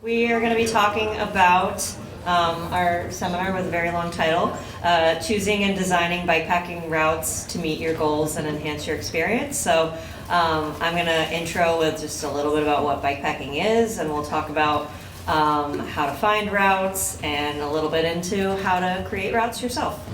We are going to be talking about our seminar with a very long title, Choosing and Designing Bikepacking Routes to Meet Your Goals and Enhance Your Experience. So I'm going to intro with just a little bit about what bikepacking is, and we'll talk about how to find routes and a little bit into how to create routes yourself.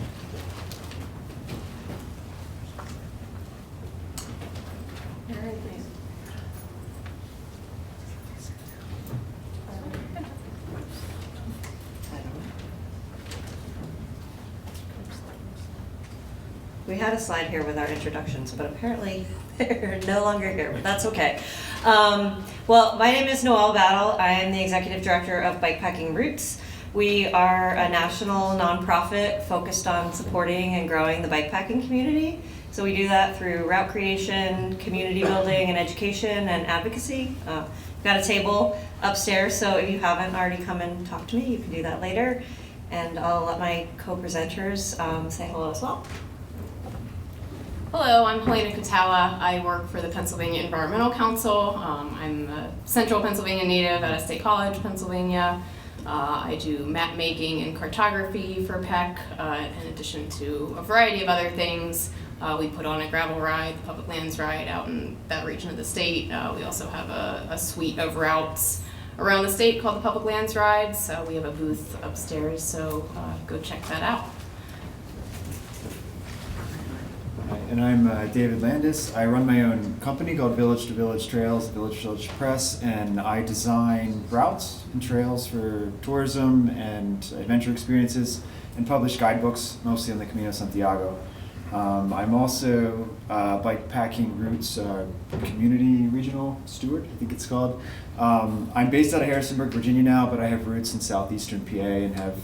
We had a slide here with our introductions, but apparently they're no longer here, but that's okay. Well, my name is Noelle. I am the Executive Director of Bikepacking Routes. We are a national nonprofit focused on supporting and growing the bikepacking community. So we do that through route creation, community building, and education and advocacy. We've got a table upstairs, so if you haven't already come and talk to me, you can do that later. And I'll let my co-presenters say hello as well. Hello, I'm Helena, Kotala. I work for the Pennsylvania Environmental Council. I'm a Central Pennsylvania native at State College, Pennsylvania. I do map making and cartography for PEC, in addition to a variety of other things. We put on a gravel ride, the public lands ride out in that region of the state. We also have a suite of routes around the state called the public lands ride. So we have a booth upstairs, so go check that out. And I'm David Landis. I run my own company called Village to Village Trails, Village to Village Press, and I design routes and trails for tourism and adventure experiences and publish guidebooks, mostly on the Camino Santiago. I'm also Bikepacking Routes Community Regional Steward, I think it's called. I'm based out of Harrisonburg, Virginia now, but I have roots in southeastern PA and have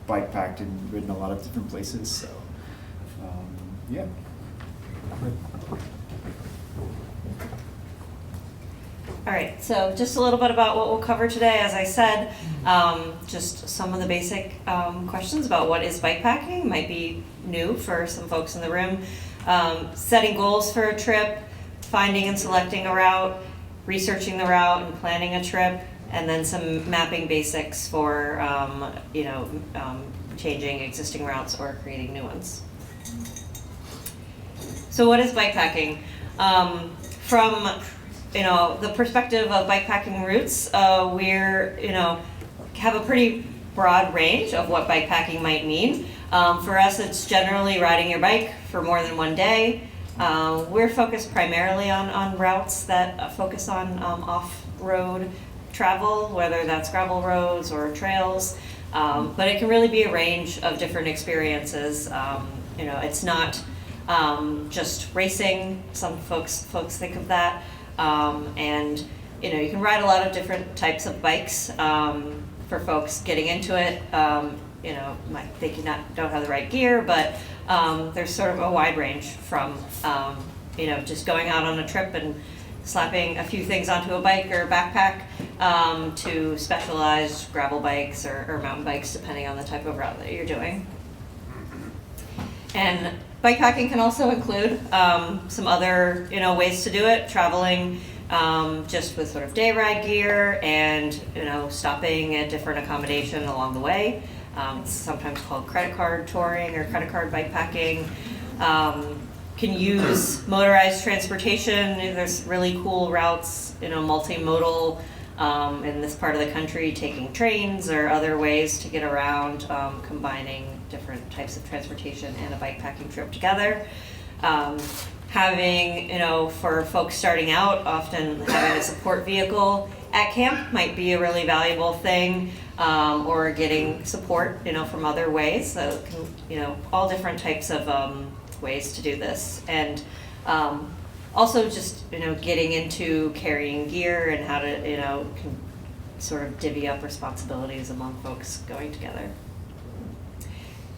bikepacked and ridden a lot of different places. So. Yeah. All right, so just a little bit about what we'll cover today. As I said, just some of the basic questions about what is bikepacking might be new for some folks in the room. Setting goals for a trip, finding and selecting a route, researching the route and planning a trip, and then some mapping basics for changing existing routes or creating new ones. So what is bikepacking? From the perspective of bikepacking routes, we're have a pretty broad range of what bikepacking might mean. For us, it's generally riding your bike for more than one day. We're focused primarily on routes that focus on off-road travel, whether that's gravel roads or trails. But it can really be a range of different experiences. It's not just racing. Some folks think of that, and you can ride a lot of different types of bikes. For folks getting into it, might think you don't have the right gear, but there's sort of a wide range from just going out on a trip and slapping a few things onto a bike or a backpack, to specialized gravel bikes or mountain bikes, depending on the type of route that you're doing. And bikepacking can also include some other ways to do it, traveling just with sort of day ride gear and stopping at different accommodation along the way. It's sometimes called credit card touring or credit card bikepacking. Can use motorized transportation. There's really cool routes, multimodal in this part of the country, taking trains or other ways to get around, combining different types of transportation and a bikepacking trip together. Having, for folks starting out, often having a support vehicle at camp might be a really valuable thing, or getting support, from other ways. So, all different types of ways to do this. And also just, getting into carrying gear and how to, can sort of divvy up responsibilities among folks going together.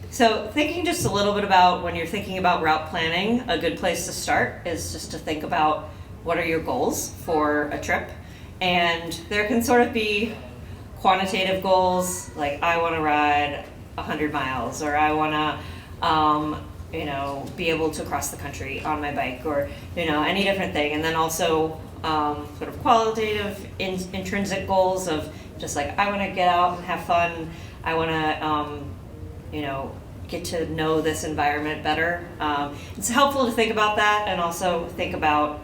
So thinking just a little bit about when you're thinking about route planning, a good place to start is just to think about what are your goals for a trip. And there can sort of be quantitative goals, like I want to ride 100 miles, or I want to be able to cross the country on my bike, or any different thing. And then also sort of qualitative, intrinsic goals of just like, I want to get out and have fun. I want to, get to know this environment better. It's helpful to think about that, and also think about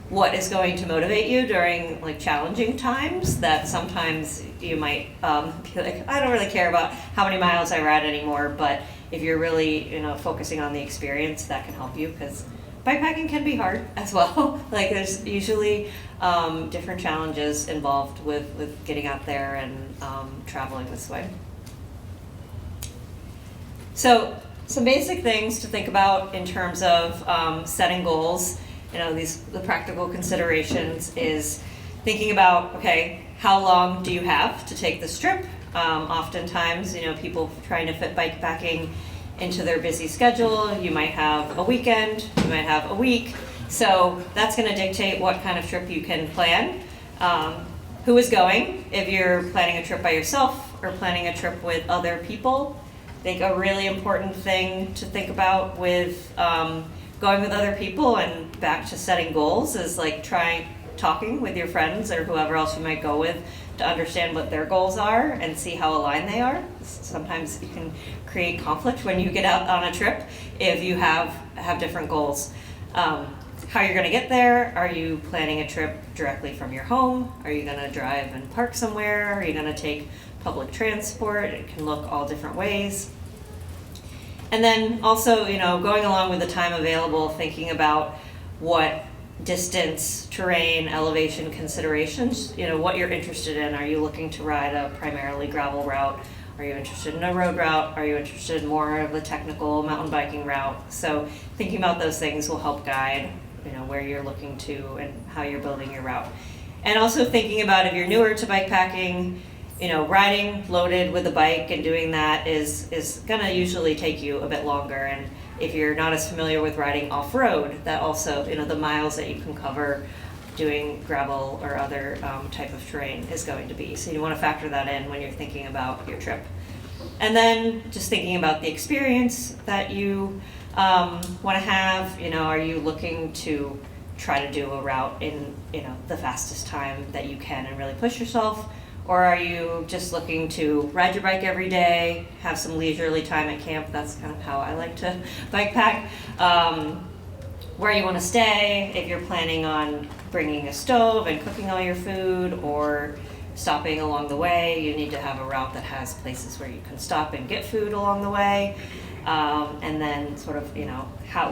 what is going to motivate you during like challenging times. That sometimes you might be like, I don't really care about how many miles I ride anymore, but if you're really focusing on the experience, that can help you, because bikepacking can be hard as well. Like there's usually different challenges involved with getting out there and traveling this way. So some basic things to think about in terms of setting goals, the practical considerations is thinking about, okay, how long do you have to take this trip? Oftentimes, people trying to fit bikepacking into their busy schedule, you might have a weekend, you might have a week, so that's going to dictate what kind of trip you can plan. Who is going? If you're planning a trip by yourself or planning a trip with other people, I think a really important thing to think about with going with other people and back to setting goals is like talking with your friends or whoever else you might go with to understand what their goals are and see how aligned they are. Sometimes it can create conflict when you get out on a trip if you have different goals. How you're going to get there? Are you planning a trip directly from your home? Are you going to drive and park somewhere? Are you going to take public transport? It can look all different ways. And then also, going along with the time available, thinking about what distance, terrain, elevation considerations, what you're interested in. Are you looking to ride a primarily gravel route? Are you interested in a road route? Are you interested in more of a technical mountain biking route? So thinking about those things will help guide, where you're looking to and how you're building your route. And also thinking about if you're newer to bikepacking, riding loaded with a bike and doing that is gonna usually take you a bit longer. And if you're not as familiar with riding off-road, that also, the miles that you can cover doing gravel or other type of terrain is going to be. So you want to factor that in when you're thinking about your trip. And then just thinking about the experience that you want to have. Are you looking to try to do a route in, the fastest time that you can and really push yourself? Or are you just looking to ride your bike every day, have some leisurely time at camp? That's kind of how I like to bike pack. Where you want to stay, if you're planning on bringing a stove and cooking all your food or stopping along the way, you need to have a route that has places where you can stop and get food along the way. And then sort of,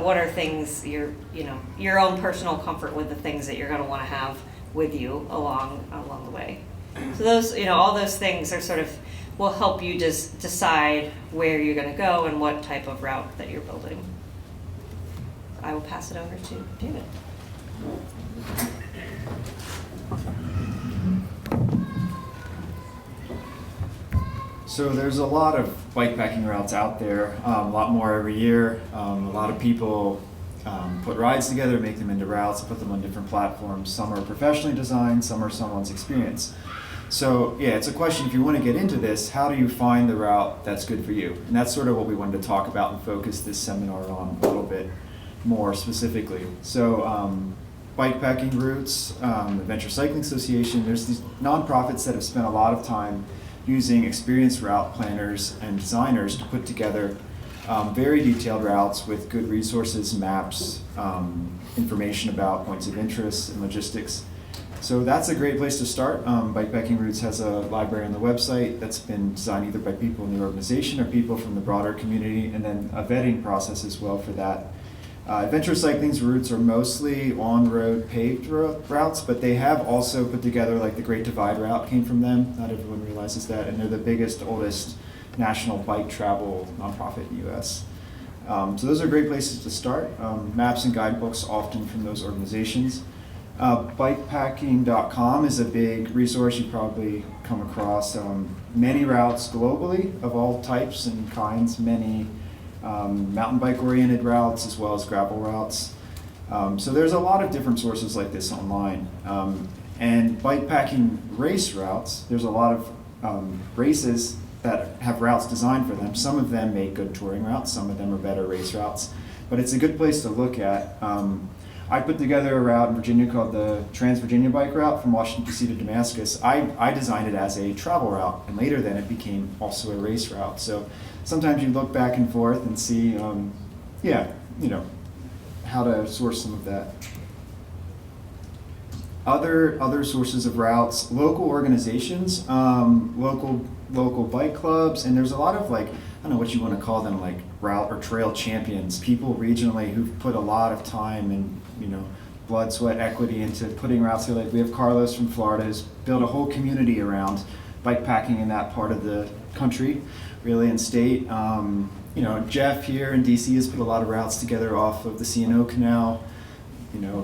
what are things your own personal comfort with the things that you're going to want to have with you along the way. So those, all those things are sort of will help you just decide where you're going to go and what type of route that you're building. I will pass it over to David. So there's a lot of bikepacking routes out there, a lot more every year. A lot of people put rides together, make them into routes, put them on different platforms. Some are professionally designed, some are someone's experience. So yeah, it's a question, if you want to get into this, how do you find the route that's good for you? And that's sort of what we wanted to talk about and focus this seminar on a little bit more specifically. So bikepacking routes, Adventure Cycling Association, there's these nonprofits that have spent a lot of time using experienced route planners and designers to put together very detailed routes with good resources, maps, information about points of interest and logistics. So that's a great place to start. Bikepacking Routes has a library on the website that's been designed either by people in the organization or people from the broader community, and then a vetting process as well for that. Adventure Cycling's routes are mostly on-road paved routes, but they have also put together, like the Great Divide route came from them. Not everyone realizes that, and they're the biggest, oldest national bike travel nonprofit in the US. So those are great places to start. Maps and guidebooks often from those organizations. Bikepacking.com is a big resource. You probably come across many routes globally of all types and kinds, many mountain bike oriented routes as well as gravel routes. So there's a lot of different sources like this online. And bikepacking race routes, there's a lot of races that have routes designed for them. Some of them make good touring routes, some of them are better race routes, but it's a good place to look at. I put together a route in Virginia called the Trans-Virginia Bike Route from Washington DC to Damascus. I designed it as a travel route, and later then it became also a race route. So sometimes you look back and forth and see, how to source some of that. Other sources of routes, local organizations, local bike clubs, and there's a lot of, like, I don't know what you want to call them, like route or trail champions, people regionally who've put a lot of time and blood, sweat, equity into putting routes here. Like we have Carlos from Florida who's built a whole community around bike packing in that part of the country, really, and state. Jeff here in DC has put a lot of routes together off of the C&O Canal.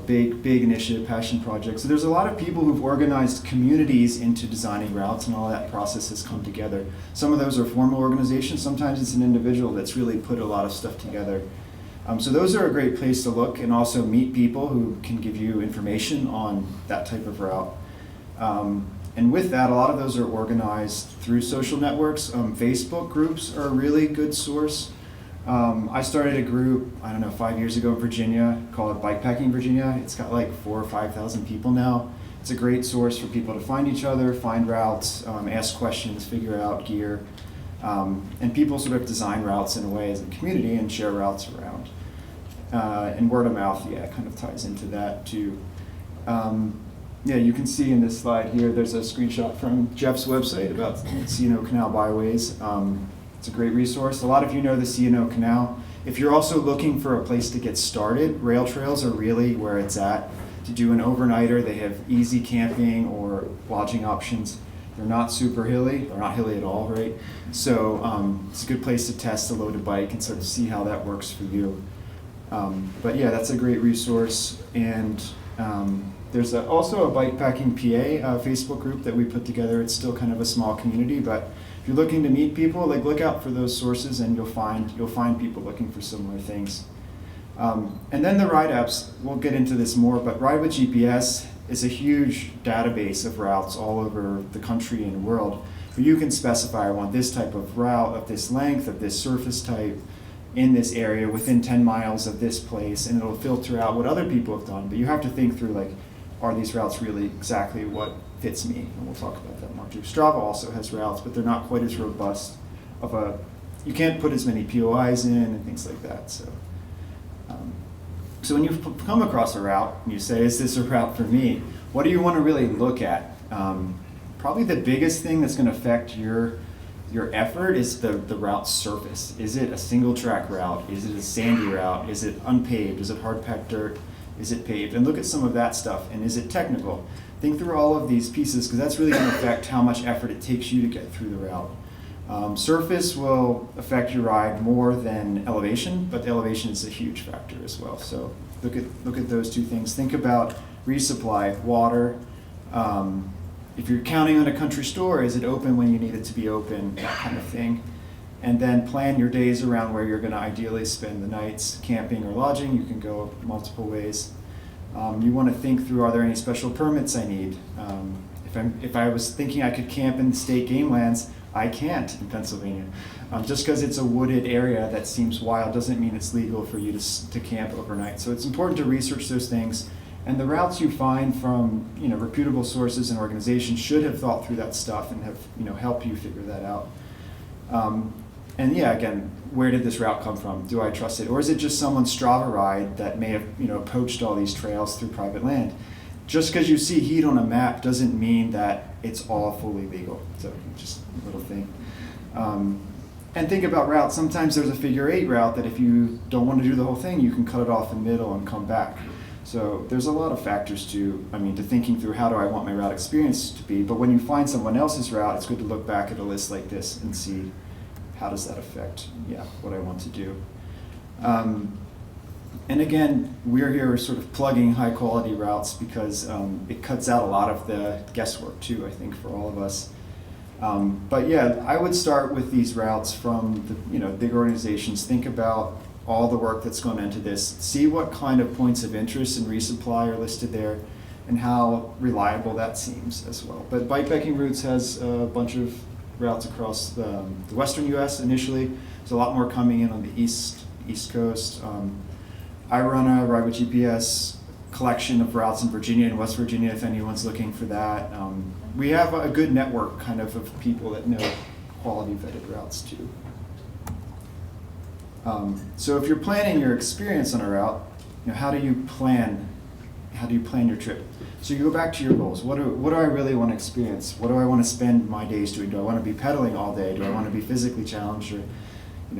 Big initiative, passion project. So there's a lot of people who've organized communities into designing routes, and all that process has come together. Some of those are formal organizations. Sometimes it's an individual that's really put a lot of stuff together. So those are a great place to look, and also meet people who can give you information on that type of route. And with that, a lot of those are organized through social networks. Facebook groups are a really good source. I started a group, 5 years ago in Virginia called Bikepacking Virginia. It's got like 4,000 or 5,000 people now. It's a great source for people to find each other, find routes, ask questions, figure out gear. And people sort of design routes in a way as a community and share routes around. And word of mouth, kind of ties into that too. You can see in this slide here, there's a screenshot from Jeff's website about C&O Canal Byways. It's a great resource. A lot of you know the C&O Canal. If you're also looking for a place to get started, rail trails are really where it's at. To do an overnighter, they have easy camping or lodging options. They're not super hilly. They're not hilly at all, right? So it's a good place to test a loaded bike and sort of see how that works for you. That's a great resource. And there's also a Bikepacking PA Facebook group that we put together. It's still kind of a small community, but if you're looking to meet people, look out for those sources, and you'll find people looking for similar things. And then the ride apps, we'll get into this more, but Ride with GPS is a huge database of routes all over the country and world, where you can specify, I want this type of route of this length, of this surface type, in this area within 10 miles of this place, and it'll filter out what other people have done. But you have to think through, are these routes really exactly what fits me? And we'll talk about that more too. Strava also has routes, but they're not quite as robust you can't put as many POIs in and things like that. So when you come across a route and you say, is this a route for me? What do you want to really look at? Probably the biggest thing that's going to affect your effort is the route surface. Is it a single track route? Is it a sandy route? Is it unpaved? Is it hard packed dirt? Is it paved? And look at some of that stuff. And is it technical? Think through all of these pieces, because that's really going to affect how much effort it takes you to get through the route. Surface will affect your ride more than elevation, but the elevation is a huge factor as well. So look at those two things. Think about resupply, water. If you're counting on a country store, is it open when you need it to be open? That kind of thing. And then plan your days around where you're going to ideally spend the nights, camping or lodging. You can go multiple ways. You want to think through, are there any special permits I need? If I was thinking I could camp in the state game lands, I can't in Pennsylvania. Just because it's a wooded area that seems wild doesn't mean it's legal for you to camp overnight. So it's important to research those things. And the routes you find from reputable sources and organizations should have thought through that stuff and have helped you figure that out. Again, where did this route come from? Do I trust it? Or is it just someone's Strava ride that may have poached all these trails through private land? Just because you see heat on a map doesn't mean that it's all fully legal. So just a little thing. And think about routes. Sometimes there's a figure 8 route that if you don't want to do the whole thing, you can cut it off in the middle and come back. So there's a lot of factors to thinking through, how do I want my route experience to be? But when you find someone else's route, it's good to look back at a list like this and see, how does that affect what I want to do? And again, we're here sort of plugging high quality routes because it cuts out a lot of the guesswork too, I think, for all of us. I would start with these routes from the big organizations. Think about all the work that's gone into this. See what kind of points of interest and resupply are listed there and how reliable that seems as well. But Bikepacking Routes has a bunch of routes across the western US initially. There's a lot more coming in on the east coast. I run a Ride with GPS collection of routes in Virginia and West Virginia if anyone's looking for that. We have a good network kind of people that know quality vetted routes too. So if you're planning your experience on a route, how do you plan your trip? So you go back to your goals. What do I really want to experience? What do I want to spend my days doing? Do I want to be pedaling all day? Do I want to be physically challenged? Or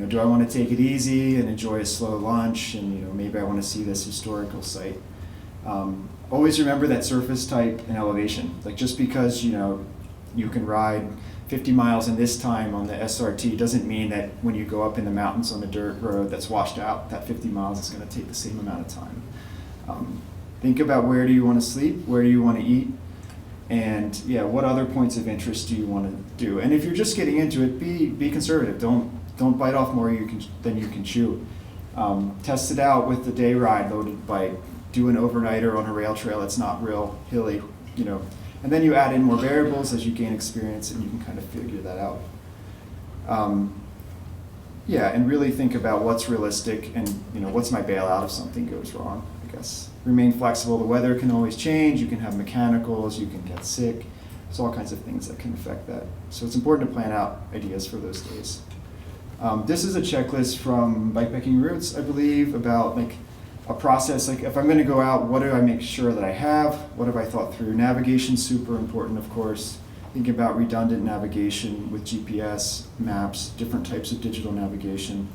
do I want to take it easy and enjoy a slow lunch? And maybe I want to see this historical site. Always remember that surface type and elevation. Like just because you can ride 50 miles in this time on the SRT doesn't mean that when you go up in the mountains on a dirt road that's washed out, that 50 miles is going to take the same amount of time. Think about where do you want to sleep, where do you want to eat, and what other points of interest do you want to do? And if you're just getting into it, be conservative. Don't bite off more than you can chew. Test it out with the day ride loaded bike. Do an overnighter on a rail trail that's not real hilly, and then you add in more variables as you gain experience, and you can kind of figure that out. And really think about what's realistic and what's my bailout if something goes wrong, I guess. Remain flexible. The weather can always change. You can have mechanicals. You can get sick. There's all kinds of things that can affect that. So it's important to plan out ideas for those days. This is a checklist from Bikepacking Routes, I believe, about a process. Like if I'm going to go out, what do I make sure that I have? What have I thought through? Navigation's super important, of course. Thinking about redundant navigation with GPS, maps, different types of digital navigation.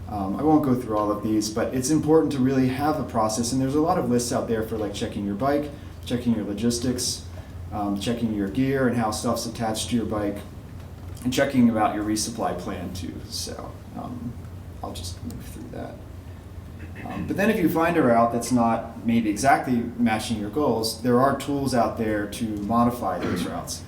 I won't go through all of these, but it's important to really have a process. And there's a lot of lists out there for checking your bike, checking your logistics, checking your gear and how stuff's attached to your bike, and checking about your resupply plan too. So I'll just move through that. But then if you find a route that's not maybe exactly matching your goals, there are tools out there to modify those routes.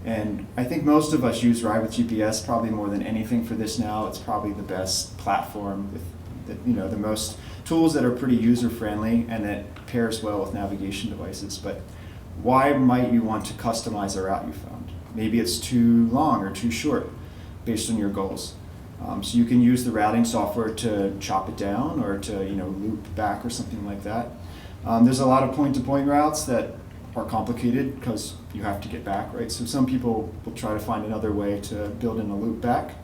And I think most of us use Ride with GPS probably more than anything for this now. It's probably the best platform with the most tools that are pretty user-friendly and that pairs well with navigation devices. But why might you want to customize a route you found? Maybe it's too long or too short based on your goals. So you can use the routing software to chop it down or to loop back or something like that. There's a lot of point-to-point routes that are complicated because you have to get back, right? So some people will try to find another way to build in a loop back.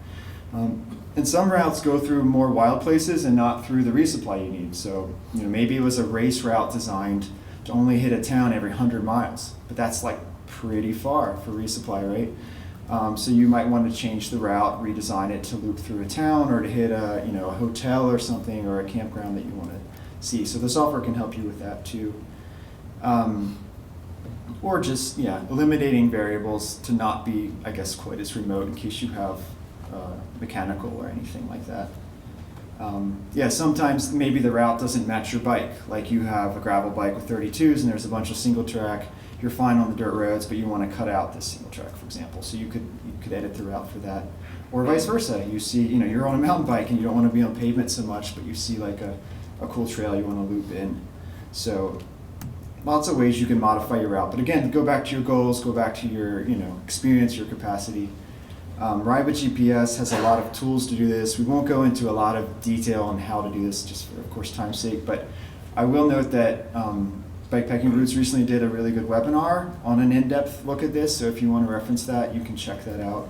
And some routes go through more wild places and not through the resupply you need. So maybe it was a race route designed to only hit a town every 100 miles, but that's pretty far for resupply, right? So you might want to change the route, redesign it to loop through a town or to hit a hotel or something or a campground that you want to see. So the software can help you with that too. Or just eliminating variables to not be, I guess, quite as remote in case you have mechanical or anything like that. Sometimes maybe the route doesn't match your bike. Like you have a gravel bike with 32s and there's a bunch of single track. You're fine on the dirt roads, but you want to cut out this single track, for example. So you could edit the route for that. Or vice versa. You see, you're on a mountain bike and you don't want to be on pavement so much, but you see a cool trail you want to loop in. So lots of ways you can modify your route. But again, go back to your goals, go back to your experience, your capacity. Ride with GPS has a lot of tools to do this. We won't go into a lot of detail on how to do this, just for, of course, time's sake. But I will note that Bikepacking Routes recently did a really good webinar on an in-depth look at this. So if you want to reference that, you can check that out.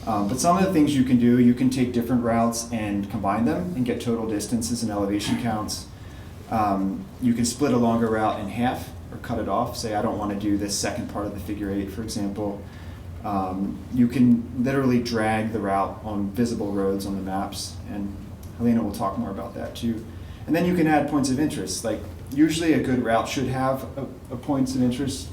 But some of the things you can do, you can take different routes and combine them and get total distances and elevation counts. You can split a longer route in half or cut it off. Say, I don't want to do this second part of the figure eight, for example. You can literally drag the route on visible roads on the maps, and Helena will talk more about that too. And then you can add points of interest. Like usually a good route should have a points of interest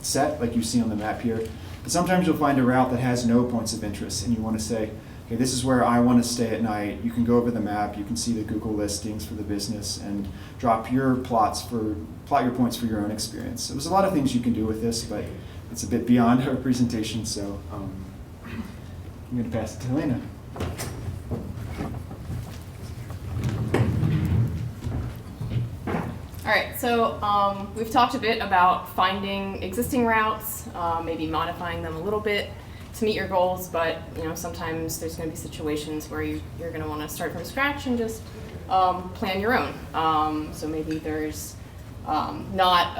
set, like you see on the map here. But sometimes you'll find a route that has no points of interest, and you want to say, okay, this is where I want to stay at night. You can go over the map, you can see the Google listings for the business, and plot your points for your own experience. So there's a lot of things you can do with this, but it's a bit beyond our presentation, so I'm going to pass it to Helena. All right, so we've talked a bit about finding existing routes, maybe modifying them a little bit to meet your goals, but sometimes there's going to be situations where you're going to want to start from scratch and just plan your own. So maybe there's not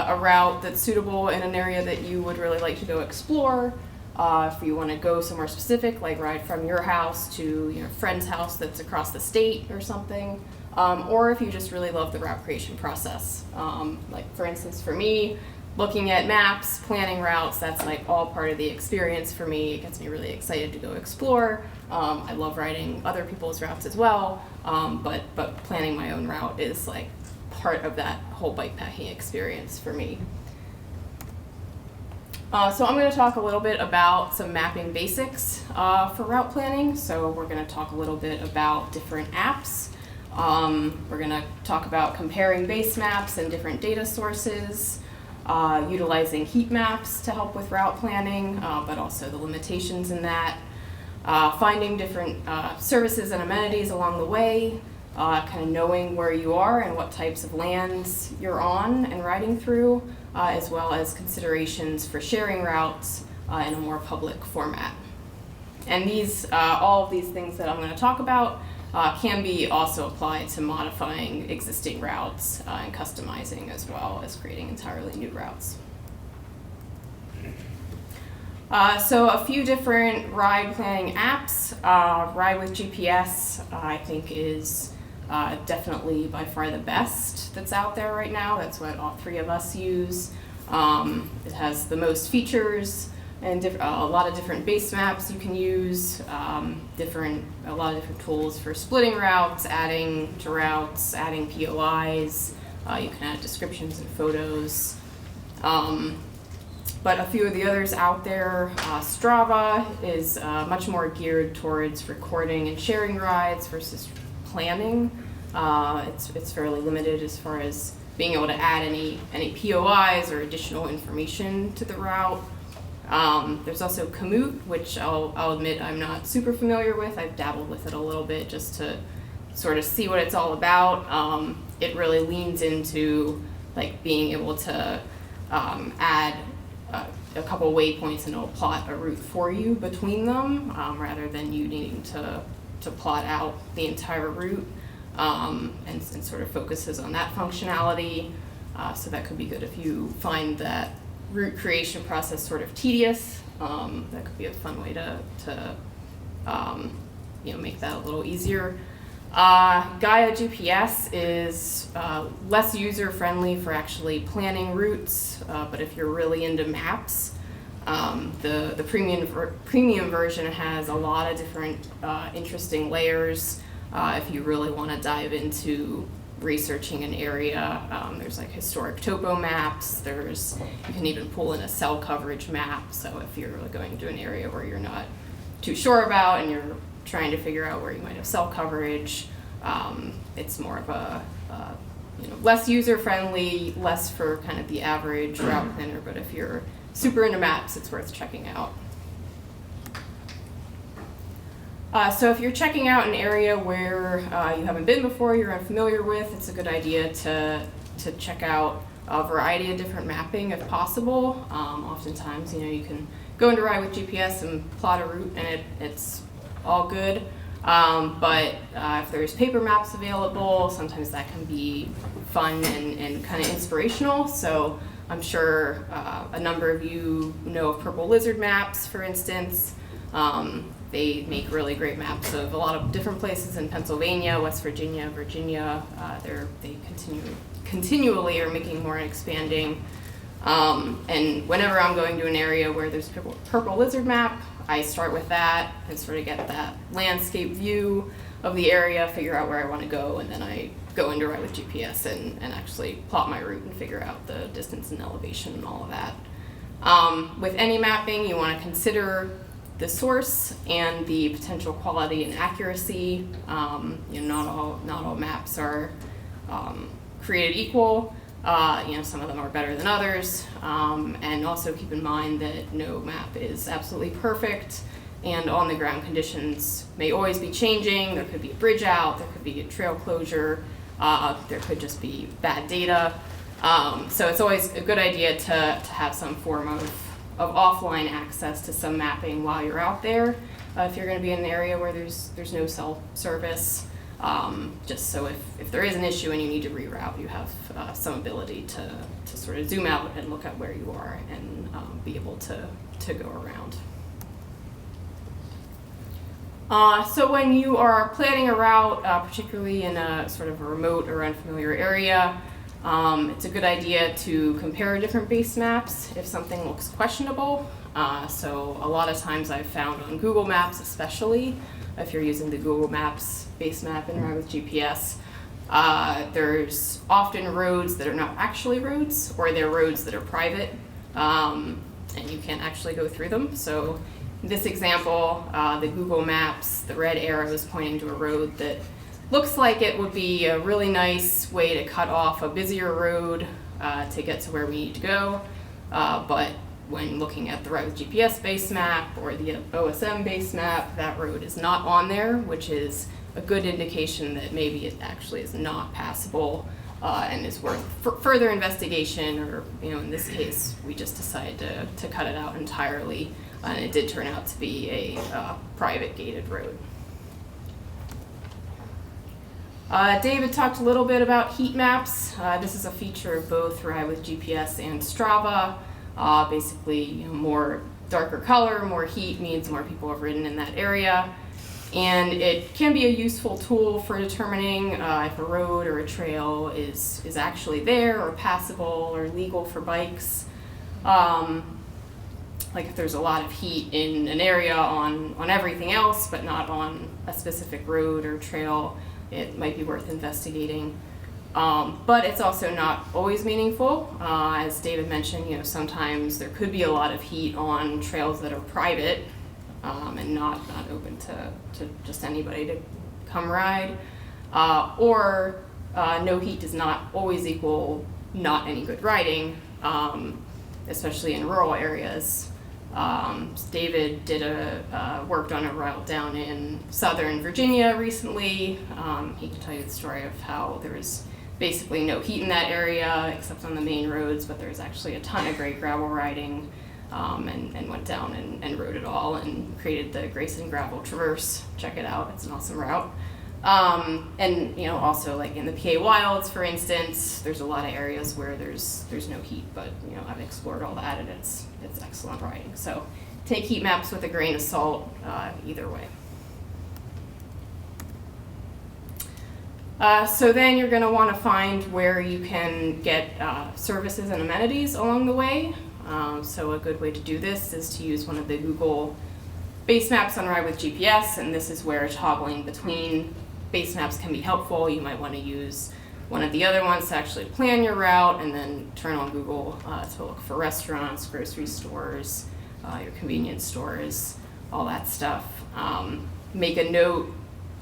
a route that's suitable in an area that you would really like to go explore. If you want to go somewhere specific, like ride from your house to your friend's house that's across the state or something, or if you just really love the route creation process. Like for instance, for me, looking at maps, planning routes, that's like all part of the experience for me. It gets me really excited to go explore. I love riding other people's routes as well, but planning my own route is like part of that whole bikepacking experience for me. So I'm going to talk a little bit about some mapping basics for route planning. So we're going to talk a little bit about different apps. We're going to talk about comparing base maps and different data sources, utilizing heat maps to help with route planning, but also the limitations in that, finding different services and amenities along the way, kind of knowing where you are and what types of lands you're on and riding through, as well as considerations for sharing routes in a more public format. And these, all of these things that I'm going to talk about can be also applied to modifying existing routes and customizing, as well as creating entirely new routes. So a few different ride planning apps. Ride with GPS, I think, is definitely by far the best that's out there right now. That's what all three of us use. It has the most features and a lot of different base maps you can use, a lot of different tools for splitting routes, adding to routes, adding POIs. You can add descriptions and photos. But a few of the others out there, Strava is much more geared towards recording and sharing rides versus planning. It's fairly limited as far as being able to add any POIs or additional information to the route. There's also Komoot, which I'll admit I'm not super familiar with. I've dabbled with it a little bit just to sort of see what it's all about. It really leans into like being able to add a couple waypoints and it'll plot a route for you between them, rather than you needing to plot out the entire route, and sort of focuses on that functionality. So that could be good if you find that route creation process sort of tedious. That could be a fun way to make that a little easier. Gaia GPS is less user-friendly for actually planning routes, but if you're really into maps, the premium version has a lot of different interesting layers. If you really want to dive into researching an area, there's like historic topo maps. You can even pull in a cell coverage map. So if you're going to an area where you're not too sure about and you're trying to figure out where you might have cell coverage, it's more of a less user-friendly, less for kind of the average route planner, but if you're super into maps, it's worth checking out. So if you're checking out an area where you haven't been before, you're unfamiliar with, it's a good idea to check out a variety of different mapping if possible. Oftentimes, you can go into Ride with GPS and plot a route and it's all good. But if there's paper maps available, sometimes that can be fun and kind of inspirational. So I'm sure a number of you know of Purple Lizard maps, for instance. They make really great maps of a lot of different places in Pennsylvania, West Virginia, Virginia. They continually are making more and expanding. And whenever I'm going to an area where there's a Purple Lizard map, I start with that and sort of get that landscape view of the area, figure out where I want to go, and then I go into Ride with GPS and actually plot my route and figure out the distance and elevation and all of that. With any mapping, you want to consider the source and the potential quality and accuracy. Not all maps are created equal. Some of them are better than others, and also keep in mind that no map is absolutely perfect, and on-the-ground conditions may always be changing. There could be a bridge out, there could be a trail closure, there could just be bad data. So it's always a good idea to have some form of offline access to some mapping while you're out there. If you're going to be in an area where there's no cell service, just so if there is an issue and you need to reroute, you have some ability to sort of zoom out and look at where you are and be able to go around. So when you are planning a route, particularly in a sort of a remote or unfamiliar area, it's a good idea to compare different base maps if something looks questionable. So a lot of times I've found on Google Maps, especially if you're using the Google Maps base map and ride with GPS, there's often roads that are not actually roads, or they're roads that are private, and you can't actually go through them. So in this example, the Google Maps, the red arrow is pointing to a road that looks like it would be a really nice way to cut off a busier road to get to where we need to go, but when looking at the Ride with GPS base map or the OSM base map, that road is not on there, which is a good indication that maybe it actually is not passable and is worth further investigation, or in this case, we just decided to cut it out entirely, and it did turn out to be a private gated road. David talked a little bit about heat maps. This is a feature of both Ride with GPS and Strava. Basically, more darker color, more heat means more people have ridden in that area. And it can be a useful tool for determining if a road or a trail is actually there or passable or legal for bikes. Like if there's a lot of heat in an area on everything else, but not on a specific road or trail, it might be worth investigating. But it's also not always meaningful. As David mentioned, sometimes there could be a lot of heat on trails that are private and not open to just anybody to come ride. Or no heat does not always equal not any good riding, especially in rural areas. David worked on a route down in Southern Virginia recently. He can tell you the story of how there was basically no heat in that area except on the main roads, but there's actually a ton of great gravel riding, and went down and rode it all and created the Grayson Gravel Traverse. Check it out, it's an awesome route. And also like in the PA Wilds, for instance, there's a lot of areas where there's no heat, but I've explored all that and it's excellent riding. So take heat maps with a grain of salt, either way. So then you're going to want to find where you can get services and amenities along the way. So a good way to do this is to use one of the Google base maps on Ride with GPS, and this is where toggling between base maps can be helpful. You might want to use one of the other ones to actually plan your route, and then turn on Google to look for restaurants, grocery stores, your convenience stores, all that stuff. Make a note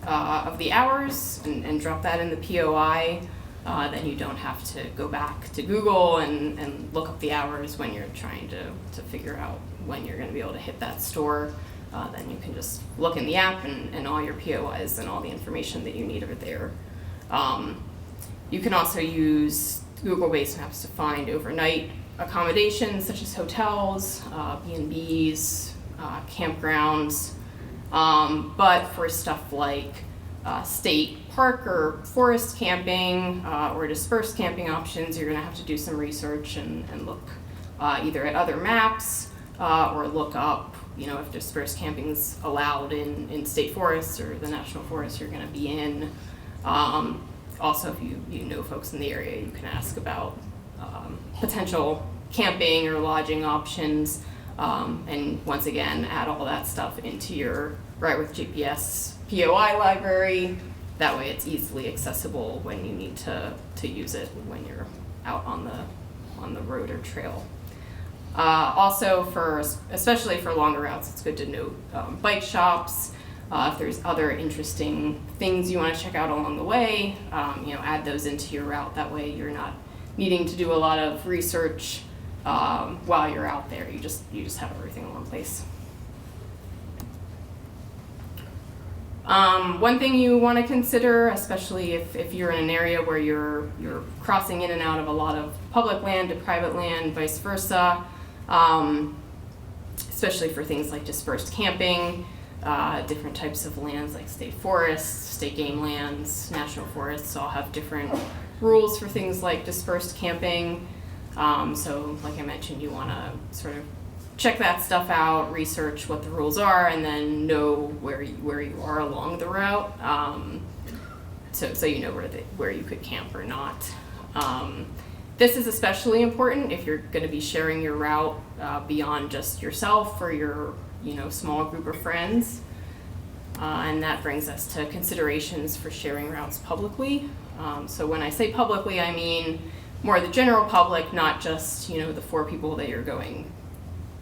of the hours and drop that in the POI. Then you don't have to go back to Google and look up the hours when you're trying to figure out when you're going to be able to hit that store. Then you can just look in the app and all your POIs and all the information that you need are there. You can also use Google Base Maps to find overnight accommodations such as hotels, B&Bs, campgrounds. But for stuff like state park or forest camping or dispersed camping options, you're going to have to do some research and look either at other maps or look up, if dispersed camping is allowed in state forests or the national forest you're going to be in. Also, if you know folks in the area, you can ask about potential camping or lodging options. And once again, add all that stuff into your Ride with GPS POI library. That way it's easily accessible when you need to use it when you're out on the road or trail. Also, especially for longer routes, it's good to note bike shops. If there's other interesting things you want to check out along the way, add those into your route. That way you're not needing to do a lot of research while you're out there. You just have everything in one place. One thing you want to consider, especially if you're in an area where you're crossing in and out of a lot of public land to private land, vice versa, especially for things like dispersed camping, different types of lands like state forests, state game lands, national forests all have different rules for things like dispersed camping. So like I mentioned, you want to sort of check that stuff out, research what the rules are, and then know where you are along the route, so you know where you could camp or not. This is especially important if you're going to be sharing your route beyond just yourself or your small group of friends. And that brings us to considerations for sharing routes publicly. So when I say publicly, I mean more the general public, not just the 4 people that you're going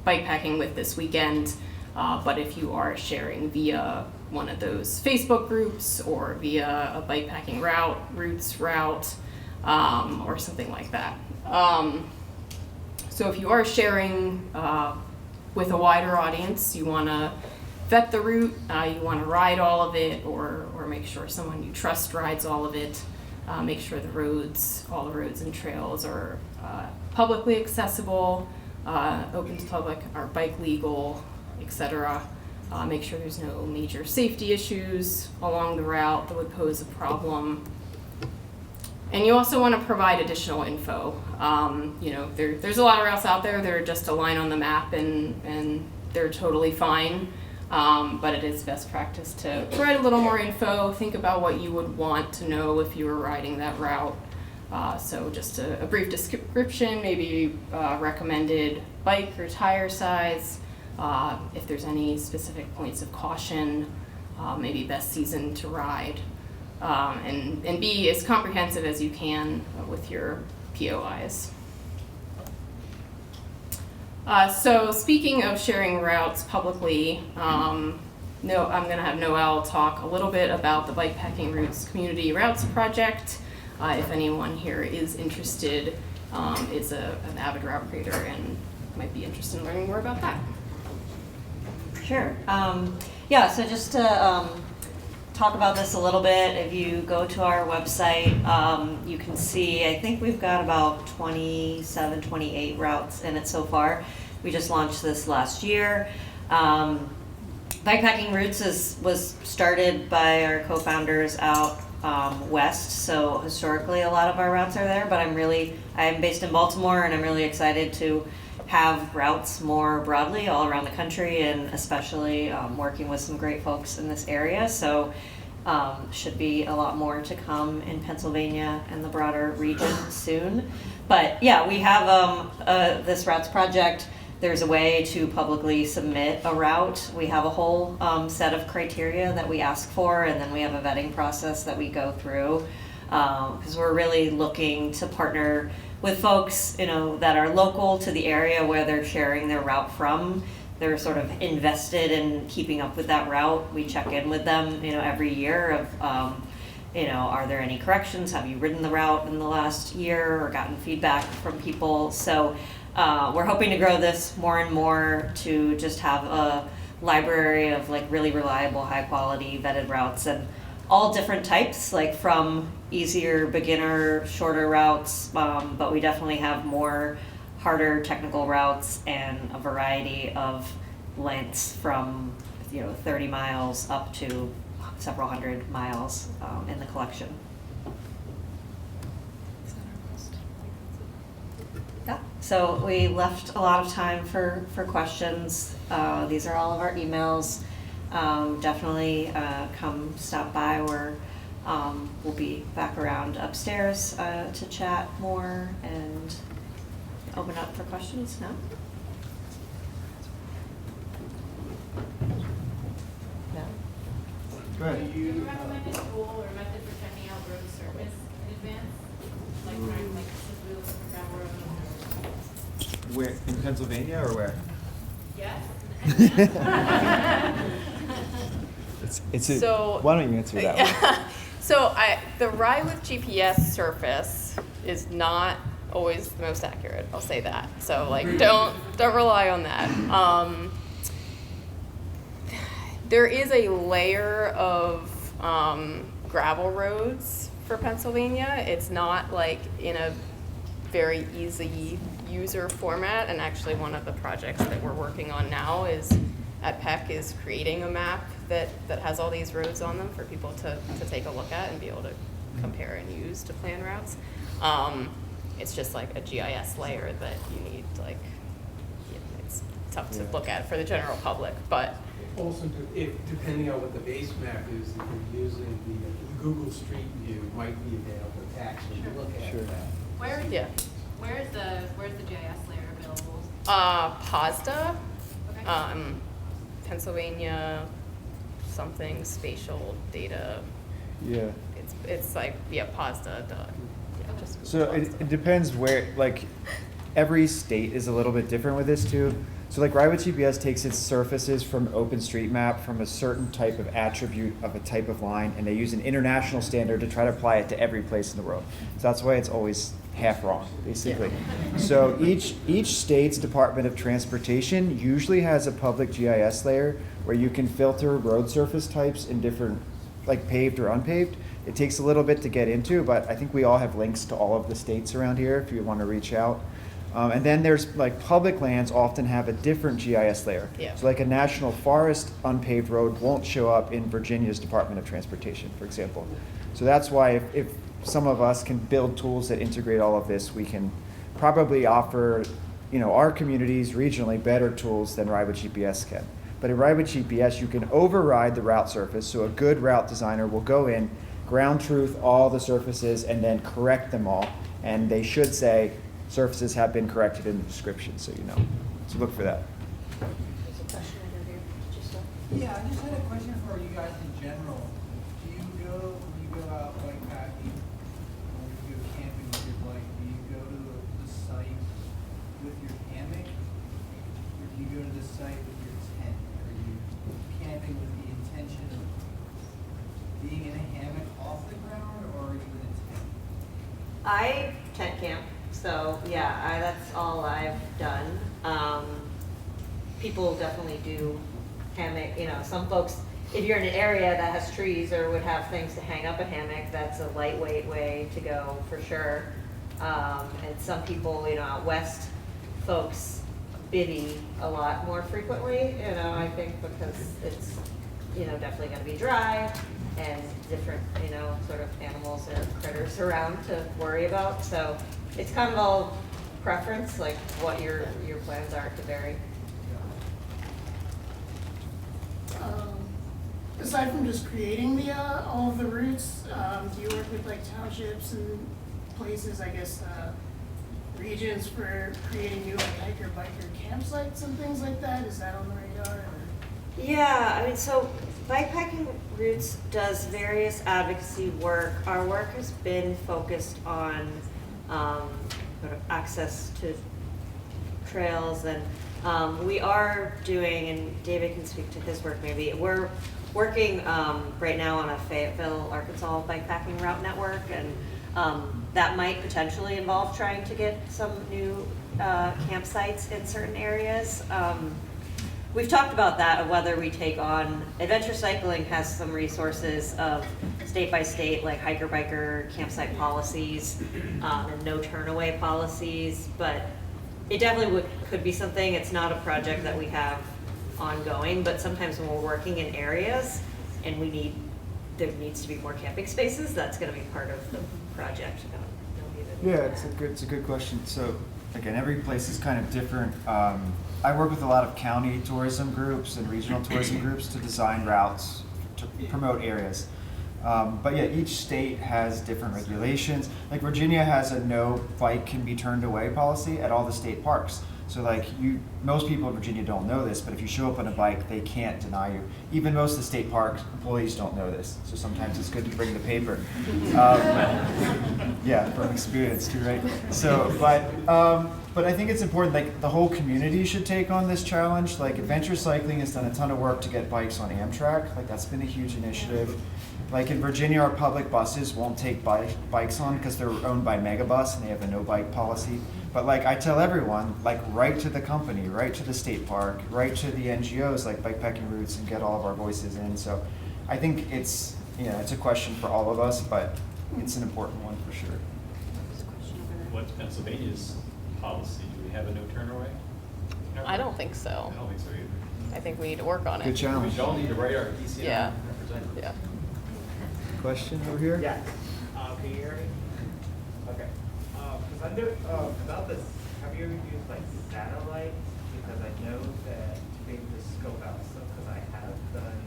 bikepacking with this weekend, but if you are sharing via one of those Facebook groups or via a bikepacking routes route, or something like that. So if you are sharing with a wider audience, you want to vet the route, you want to ride all of it, or make sure someone you trust rides all of it. Make sure all the roads and trails are publicly accessible, open to public, are bike legal, etc. Make sure there's no major safety issues along the route that would pose a problem. And you also want to provide additional info. There's a lot of routes out there that are just a line on the map and they're totally fine. But it is best practice to provide a little more info, think about what you would want to know if you were riding that route. So just a brief description, maybe recommended bike or tire size, if there's any specific points of caution, maybe best season to ride, and be as comprehensive as you can with your POIs. So speaking of sharing routes publicly, I'm going to have Noelle talk a little bit about the Bikepacking Routes Community Routes Project. If anyone here is interested, is an avid route creator and might be interested in learning more about that. Sure. So just to talk about this a little bit, if you go to our website, you can see, I think we've got about 27, 28 routes in it so far. We just launched this last year. Bikepacking Routes was started by our co-founders out west, so historically a lot of our routes are there, but I'm based in Baltimore, and I'm really excited to have routes more broadly all around the country, and especially working with some great folks in this area. So should be a lot more to come in Pennsylvania and the broader region soon. But yeah, we have this routes project. There's a way to publicly submit a route. We have a whole set of criteria that we ask for, and then we have a vetting process that we go through, because we're really looking to partner with folks that are local to the area where they're sharing their route from. They're sort of invested in keeping up with that route. We check in with them every year of are there any corrections? Have you ridden the route in the last year or gotten feedback from people? So we're hoping to grow this more and more to just have a library of really reliable, high quality vetted routes, and all different types, from easier, beginner, shorter routes, but we definitely have more harder technical routes and a variety of lengths from 30 miles up to several hundred miles in the collection. Yeah. So we left a lot of time for questions. These are all of our emails. Definitely come stop by. We'll be back around upstairs to chat more and open up for questions now. No? Go ahead. Do you recommend a tool or method for checking out road surface in advance? Like trying since we look for gravel road. Where, in Pennsylvania or where? Yes. Why don't you answer that one? So the ride with GPS surface is not always the most accurate. I'll say that. So don't rely on that. There is a layer of gravel roads for Pennsylvania. It's not in a very easy user format, and actually one of the projects that we're working on now is at PEC is creating a map that has all these roads on them for people to take a look at and be able to compare and use to plan routes. It's just like a GIS layer that you need, like, it's tough to look at for the general public, but. Also, depending on what the base map is, if you're using the Google Street View, might be available to actually look at that. Where's Yeah. the GIS layer available? POSDA, Okay. Pennsylvania, something spatial data. Yeah. It's like, yeah, POSDA. Just So it depends where, like, every state is a little bit different with this too. So like Ride with GPS takes its surfaces from OpenStreetMap from a certain type of attribute of a type of line, and they use an international standard to try to apply it to every place in the world. So that's why it's always half wrong, basically. So each state's Department of Transportation usually has a public GIS layer where you can filter road surface types in different, like paved or unpaved. It takes a little bit to get into, but I think we all have links to all of the states around here if you want to reach out. And then there's like public lands often have a different GIS layer. Yeah. So like a national forest unpaved road won't show up in Virginia's Department of Transportation, for example. So that's why if some of us can build tools that integrate all of this, we can probably offer, our communities regionally better tools than Ride with GPS can. But in Ride with GPS, you can override the route surface. So a good route designer will go in, ground truth all the surfaces, and then correct them all. And they should say, surfaces have been corrected in the description, so you know. So look for that. There's a question over here. Yeah, I just had a question for you guys in general. Do you go, when you go out bikepacking, or when you go camping with your bike, do you go to the site with your hammock? Or do you go to the site with your tent? Are you camping with the intention of being in a hammock off the ground, or are you in a tent? I tent camp, so yeah, that's all I've done. People definitely do hammock, some folks, if you're in an area that has trees or would have things to hang up a hammock, that's a lightweight way to go for sure. And some people, out west, folks bivvy a lot more frequently, I think because it's, definitely gonna be dry and different, sort of animals or critters around to worry about. So it's kind of all preference, like what your plans are to vary. Aside from just creating the all of the routes, do you work with like townships and places, I guess, regions for creating new like hiker biker campsites and things like that? Is that on the radar? Or? Yeah, so Bikepacking Routes does various advocacy work. Our work has been focused on sort of access to trails, and we are doing, and David can speak to his work maybe, we're working right now on a Fayetteville, Arkansas bikepacking route network, and that might potentially involve trying to get some new campsites in certain areas. We've talked about that, of whether we take on, adventure cycling has some resources of state by state, like hiker biker campsite policies and no turn away policies, but it definitely could be something. It's not a project that we have ongoing, but sometimes when we're working in areas and there needs to be more camping spaces, that's gonna be part of the project. Yeah, it's a good question. So again, every place is kind of different. I work with a lot of county tourism groups and regional tourism groups to design routes to promote areas. But yeah, each state has different regulations. Like Virginia has a no bike can be turned away policy at all the state parks. So like most people in Virginia don't know this, but if you show up on a bike, they can't deny you. Even most of the state park employees don't know this. So sometimes it's good to bring the paper. Yeah, from experience too, right? So, but I think it's important, like the whole community should take on this challenge. Like Adventure Cycling has done a ton of work to get bikes on Amtrak. Like that's been a huge initiative. Like in Virginia, our public buses won't take bikes on because they're owned by Megabus and they have a no bike policy. But like I tell everyone, like write to the company, write to the state park, write to the NGOs like Bikepacking Routes and get all of our voices in. So I think it's a question for all of us, but it's an important one for sure. What's Pennsylvania's policy? Do we have a no turn away? I don't think so. I don't think so either. I think we need to work on it. Good challenge. We all need to write our DCI Yeah. representative. Yeah. Question over here? Yes. Can you hear me? Okay. Because I know about this, have you ever used like satellite? Because I know that to be able to scope out stuff, because I have done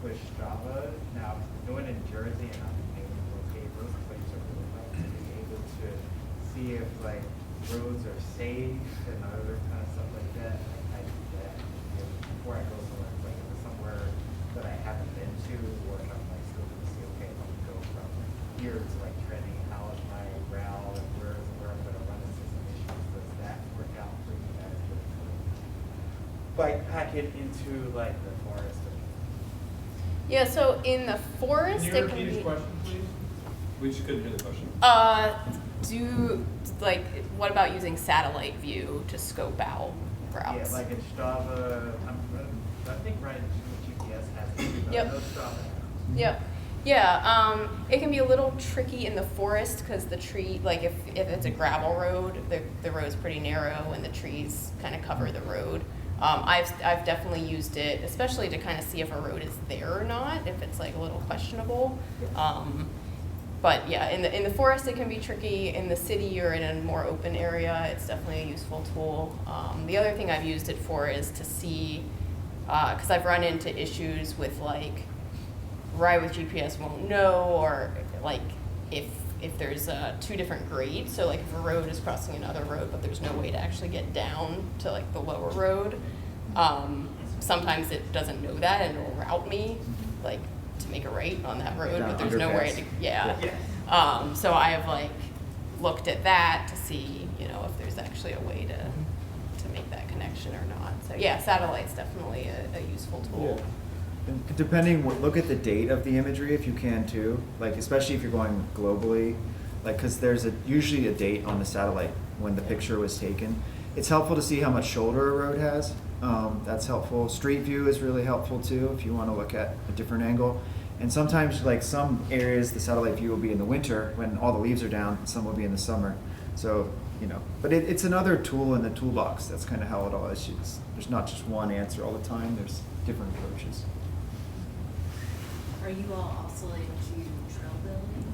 with Strava. Now, going in Jersey and I'm able to locate those places are really like to be able to see if like roads are safe and other kind of stuff like that. I do that before I go somewhere, like if it's somewhere that I haven't been to, or if I'm like scoping to see, okay, if I'm gonna go from here to like trending, how is my route, and where I'm gonna run into some issues, does that work out for you guys with bike packing into like the forest? Yeah, so in the forest, Can you it repeat can his be, question, please? We just couldn't hear the question. what about using satellite view to scope out routes? Yeah, like in Strava, I think right GPS has it, but Yep. no Strava. Yep. Yeah, it can be a little tricky in the forest because the tree, like if it's a gravel road, the road's pretty narrow and the trees kind of cover the road. I've definitely used it, especially to kind of see if a road is there or not, if it's like a little questionable. But yeah, in the forest it can be tricky. In the city or in a more open area, it's definitely a useful tool. The other thing I've used it for is to see, because I've run into issues with like ride with GPS won't know, or like if there's two different grades. So like if a road is crossing another road, but there's no way to actually get down to like the lower road. Sometimes it doesn't know that and it'll route me like to make a right on that road, but there's no way to, so I have like looked at that to see, if there's actually a way to make that connection or not. So yeah, satellite's definitely a useful tool. Yeah. And depending, look at the date of the imagery if you can too, like especially if you're going globally, like because there's usually a date on the satellite when the picture was taken. It's helpful to see how much shoulder a road has. That's helpful. Street view is really helpful too if you want to look at a different angle. And sometimes, like some areas, the satellite view will be in the winter when all the leaves are down. Some will be in the summer. So but it's another tool in the toolbox. That's kind of how it all is. There's not just one answer all the time. There's different approaches. Are you all also into trail building?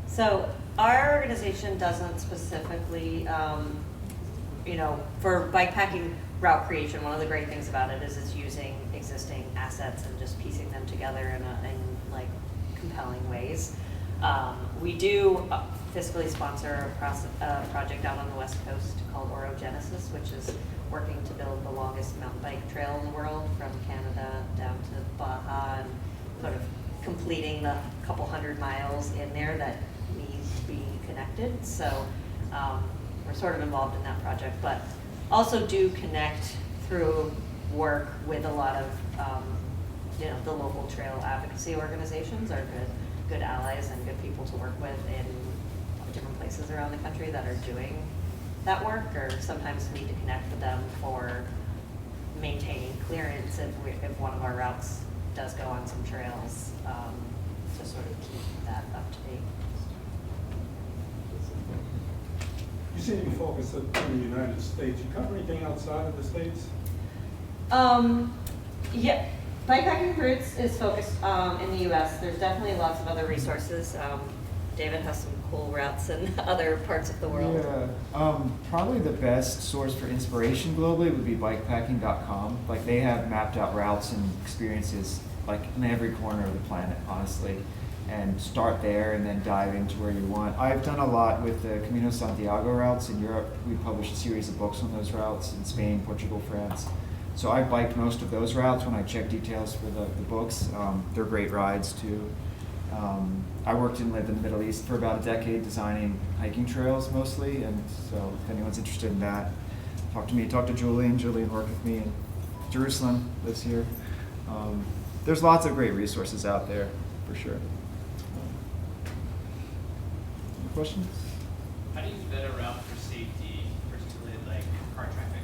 So our organization doesn't specifically, for bikepacking route creation, one of the great things about it is it's using existing assets and just piecing them together in like compelling ways. We do fiscally sponsor a project out on the West Coast called Orogenesis, which is working to build the longest mountain bike trail in the world from Canada down to Baja, and sort of completing the couple hundred miles in there that need to be connected. So we're sort of involved in that project, but also do connect through work with a lot of the local trail advocacy organizations are good allies and good people to work with in different places around the country that are doing that work, or sometimes need to connect with them for maintaining clearance if one of our routes does go on some trails, to sort of keep that up to date. You seem to be focused on the United States. You cover anything outside of the States? Yeah, Bikepacking Roots is focused in the U.S. There's definitely lots of other resources. David has some cool routes in other parts of the world. Yeah, probably the best source for inspiration globally would be bikepacking.com. Like they have mapped out routes and experiences like in every corner of the planet, honestly. And start there and then dive into where you want. I've done a lot with the Camino Santiago routes in Europe. We published a series of books on those routes in Spain, Portugal, France. So I biked most of those routes when I check details for the books. They're great rides too. I worked and lived in the Middle East for about a decade designing hiking trails mostly, and so if anyone's interested in that, talk to me, talk to Julian. Julian worked with me in Jerusalem, lives here. There's lots of great resources out there, for sure. Any questions? How do you vet a route for safety, particularly like car traffic?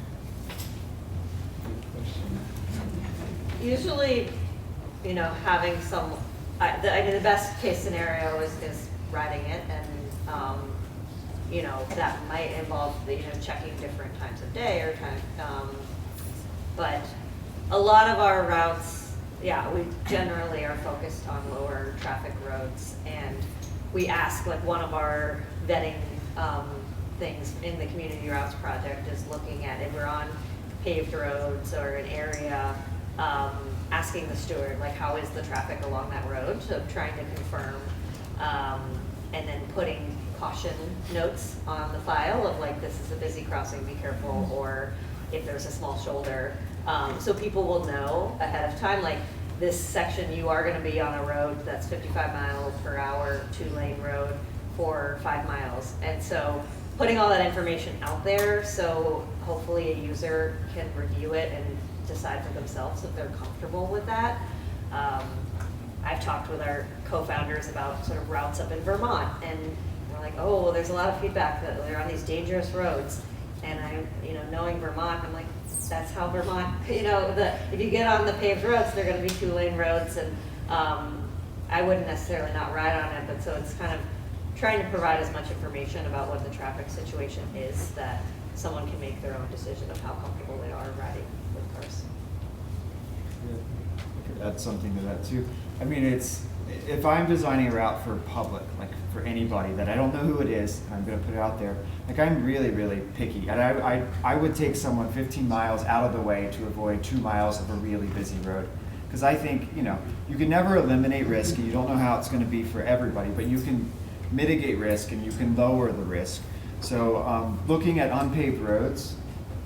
Good question. Usually, having the best case scenario is riding it, and you know, that might involve, you know, checking different times of day or but a lot of our routes, yeah, we generally are focused on lower traffic roads, and we ask, like, one of our vetting things in the community routes project is looking at if we're on paved roads or an area, asking the steward, like, how is the traffic along that road, so trying to confirm, and then putting caution notes on the file of, like, this is a busy crossing, be careful, or if there's a small shoulder, so people will know ahead of time, like, this section you are gonna be on a road that's 55 miles per hour, 2-lane road for 5 miles. And so putting all that information out there, so hopefully a user can review it and decide for themselves if they're comfortable with that. I've talked with our co-founders about sort of routes up in Vermont, and they're like, oh, well, there's a lot of feedback that they're on these dangerous roads. And you know, knowing Vermont, I'm like, that's how Vermont, you know, if you get on the paved roads, they're gonna be 2-lane roads, and I wouldn't necessarily not ride on it, but so it's kind of trying to provide as much information about what the traffic situation is that someone can make their own decision of how comfortable they are riding with cars. Yeah, I could add something to that too. I mean, if I'm designing a route for public, like for anybody that I don't know who it is, and I'm gonna put it out there, like, I'm really, really picky. And I would take someone 15 miles out of the way to avoid 2 miles of a really busy road. Because I think, you know, you can never eliminate risk, and you don't know how it's gonna be for everybody, but you can mitigate risk and you can lower the risk. So looking at unpaved roads,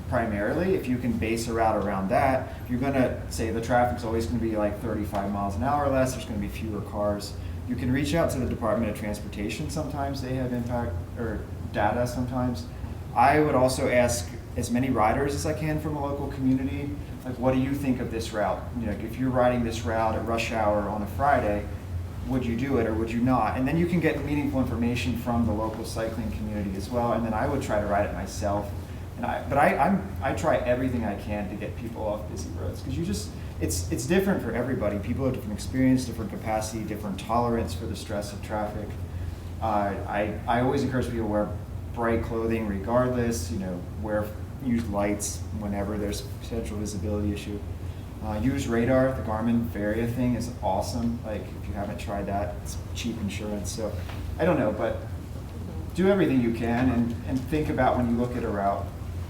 primarily, if you can base a route around that, if you're gonna say the traffic's always gonna be like 35 miles an hour or less, there's gonna be fewer cars. You can reach out to the Department of Transportation. Sometimes they have impact or data sometimes. I would also ask as many riders as I can from a local community, like, what do you think of this route? You know, if you're riding this route at rush hour on a Friday, would you do it or would you not? And then you can get meaningful information from the local cycling community as well. And then I would try to ride it myself. But I try everything I can to get people off busy roads, because it's different for everybody. People have different experience, different capacity, different tolerance for the stress of traffic. I always encourage people to wear bright clothing regardless. You know, use lights whenever there's potential visibility issue. Use radar. The Garmin Varia thing is awesome. Like, if you haven't tried that, it's cheap insurance. So I don't know, but do everything you can and think about when you look at a route.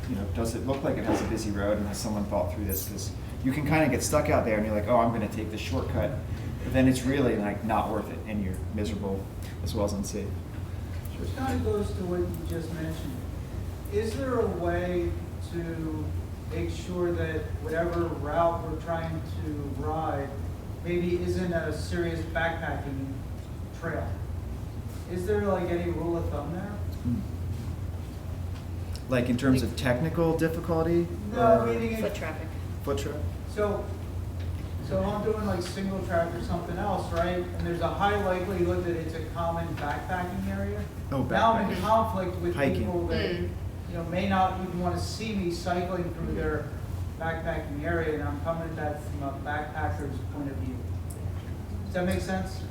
You know, does it look like it has a busy road, and has someone thought through this? Because you can kind of get stuck out there and you're like, oh, I'm going to take the shortcut, but then it's really like not worth it, and you're miserable as well as unsafe. Sure. Which kind of goes to what you just mentioned. Is there a way to make sure that whatever route we're trying to ride maybe isn't a serious backpacking trail? Is there like any rule of thumb there? Like in terms of technical difficulty? No, meaning Foot traffic. Foot traffic? So if I'm doing like single track or something else, right? And there's a high likelihood that it's a common backpacking area. Oh, Now I'm in backpacking. conflict with Hiking. people that may not even want to see me cycling through their backpacking area, and I'm coming at that from a backpacker's point of view. Does that make sense?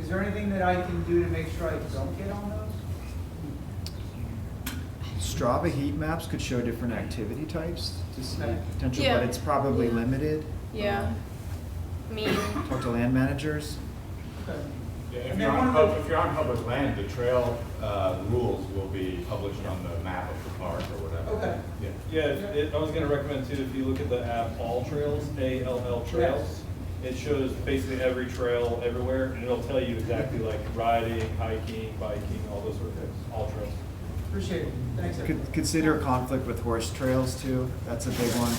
Is there anything that I can do to make sure I don't get on those? Strava heat maps could show different activity types to see potential, Yeah. but it's probably limited. Yeah. I mean, Talk to land managers. Okay. Yeah, if And you're then on one of the- if you're on public land, the trail rules will be published on the map of the park or whatever. Okay. Yeah, I was gonna recommend too, if you look at the app All Trails, ALL Trails, it shows basically every trail everywhere, and it'll tell you exactly like riding, hiking, biking, all those sort of things, all trails. Appreciate it. Thanks. Consider conflict with horse trails too. That's a big one.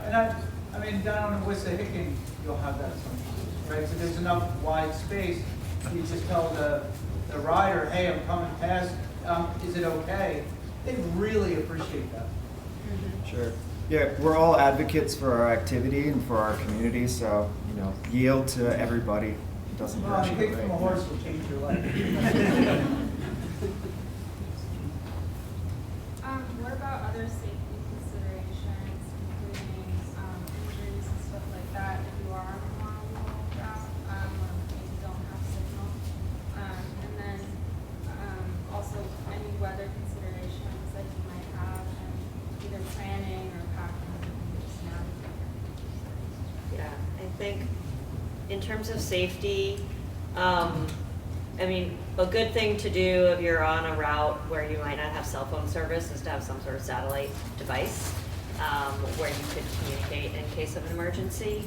And I mean, down on Wissahickon, you'll have that sometimes, right? So there's enough wide space, you just tell the rider, hey, I'm coming past, is it okay? They really appreciate that. Sure. Yeah, we're all advocates for our activity and for our community, so, you know, yield to everybody. It doesn't Well, hurt a you. kick from a horse will change your life. What about other safety considerations, including injuries and stuff like that, if you are on a long route, or maybe don't have signal? And then think in terms of safety, I mean, a good thing to do if you're on a route where you might not have cell phone service is to have some sort of satellite device where you could communicate in case of an emergency.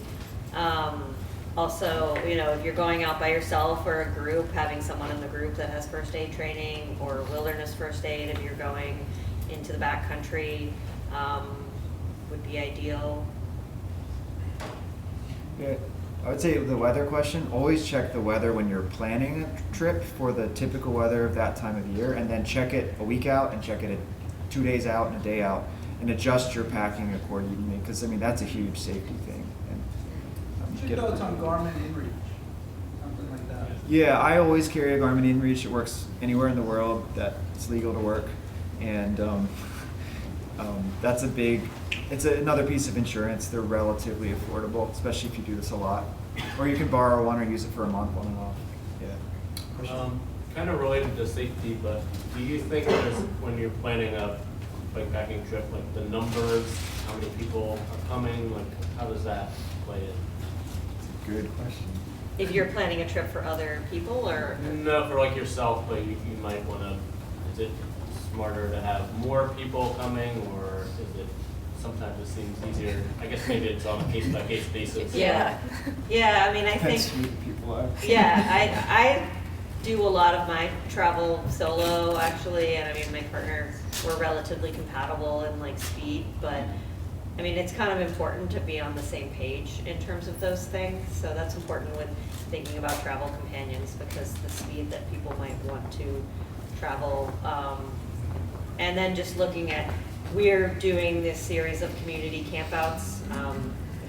Also, you know, if you're going out by yourself or a group, having someone in the group that has first aid training or wilderness first aid if you're going into the backcountry would be ideal. Yeah, I would say the weather question, always check the weather when you're planning a trip for the typical weather of that time of year, and then check it a week out and check it 2 days out and a day out, and adjust your packing accordingly, because I mean, that's a huge safety thing. And, What's your thoughts on Garmin InReach? Something like that. Yeah, I always carry a Garmin InReach. It works anywhere in the world that it's legal to work, and that's it's another piece of insurance. They're relatively affordable, especially if you do this a lot. Or you can borrow one or use it for a month on and off. Yeah. Kind of related to safety, but do you think there's, when you're planning a bikepacking trip, like the numbers, how many people are coming, like how does that play in? Good question. If you're planning a trip for other people or? No, for like yourself, but you might want to, is it smarter to have more people coming, or is it, sometimes it seems easier, I guess maybe it's on a case-by-case basis. Yeah, yeah, I mean, I think, Depends who the people are. yeah, I do a lot of my travel solo actually, and I mean, my partner, we're relatively compatible in like speed, but I mean, it's kind of important to be on the same page in terms of those things, so that's important when thinking about travel companions, because the speed that people might want to travel, and then just looking at, we're doing this series of community campouts.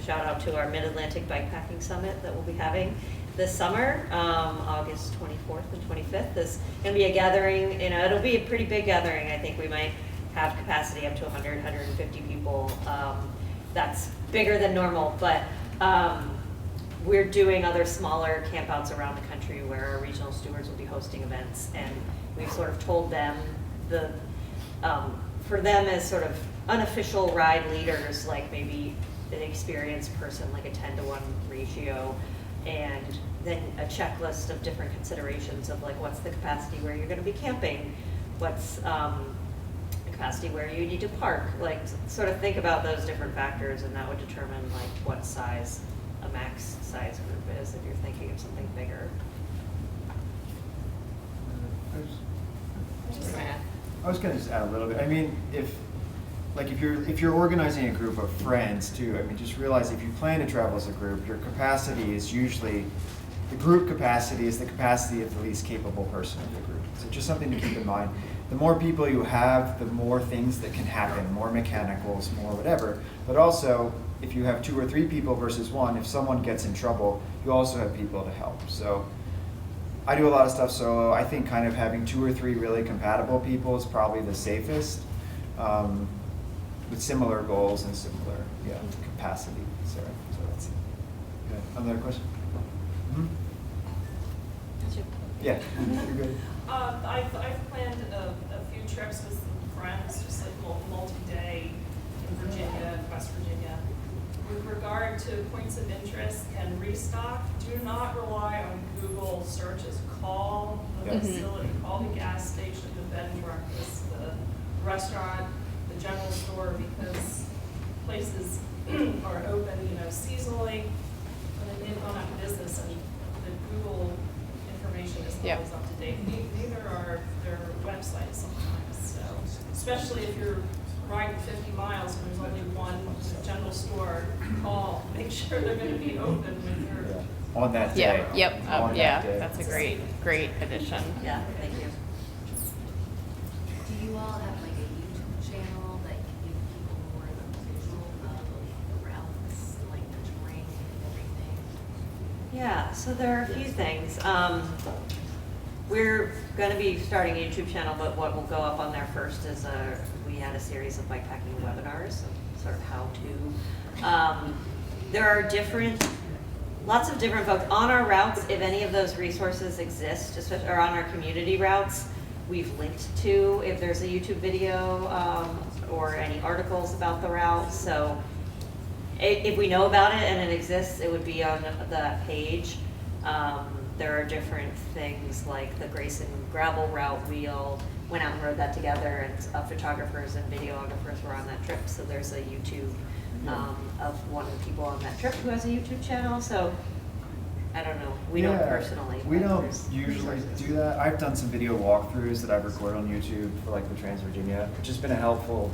Shout out to our Mid-Atlantic Bikepacking Summit that we'll be having this summer, August 24th and 25th. There's going to be a gathering, you know, it'll be a pretty big gathering. I think we might have capacity up to 100, 150 people. That's bigger than normal, but we're doing other smaller campouts around the country where our regional stewards will be hosting events, and we've sort of told them for them as sort of unofficial ride leaders, like maybe an experienced person, like a 10-to-1 ratio, and then a checklist of different considerations of like what's the capacity where you're going to be camping, what's the capacity where you need to park, like sort of think about those different factors, and that would determine like what size a max size group is if you're thinking of something bigger. I was gonna just add a little bit. I mean, if you're organizing a group of friends too, I mean, just realize if you plan to travel as a group, your capacity is usually, the group capacity is the capacity of the least capable person of the group. So just something to keep in mind. The more people you have, the more things that can happen, more mechanicals, more whatever. But also, if you have 2 or 3 people versus 1, if someone gets in trouble, you also have people to help. So I do a lot of stuff solo. I think kind of having 2 or 3 really compatible people is probably the safest, with similar goals and similar capacity. So that's it. Good. Another question? Mm-hmm. Yeah, you're good. I've planned a few trips with some friends, just like multi-day in Virginia, West Virginia. With regard to points of interest and restock, do not rely on Google searches. Call the facility, call the gas station, the bed and breakfast, the restaurant, the general store, because places are open, you know, seasonally, and they've gone out of business, and the Google information is not always up to date. Neither are their websites sometimes. So, especially if you're riding 50 miles and there's only one general store, call, make sure they're going to be open when you're on that day. That's a great addition. Yeah, thank you. Do you all have like a YouTube channel that can give people more of a visual of the routes, like the terrain and everything? Yeah, so there are a few things. We're going to be starting a YouTube channel, but what will go up on there first is we had a series of bikepacking webinars, sort of how to. There are lots of different folks on our routes. If any of those resources exist, especially or on our community routes, we've linked to if there's a YouTube video or any articles about the route. So if we know about it and it exists, it would be on that page. There are different things like the Grayson gravel route. We all went out and rode that together, and photographers and videographers were on that trip. So there's a YouTube of one of the people on that trip who has a YouTube channel. So I don't know. We don't personally. We but don't there's usually resources. do that. I've done some video walkthroughs that I've recorded on YouTube for like the Trans-Virginia, which has been a helpful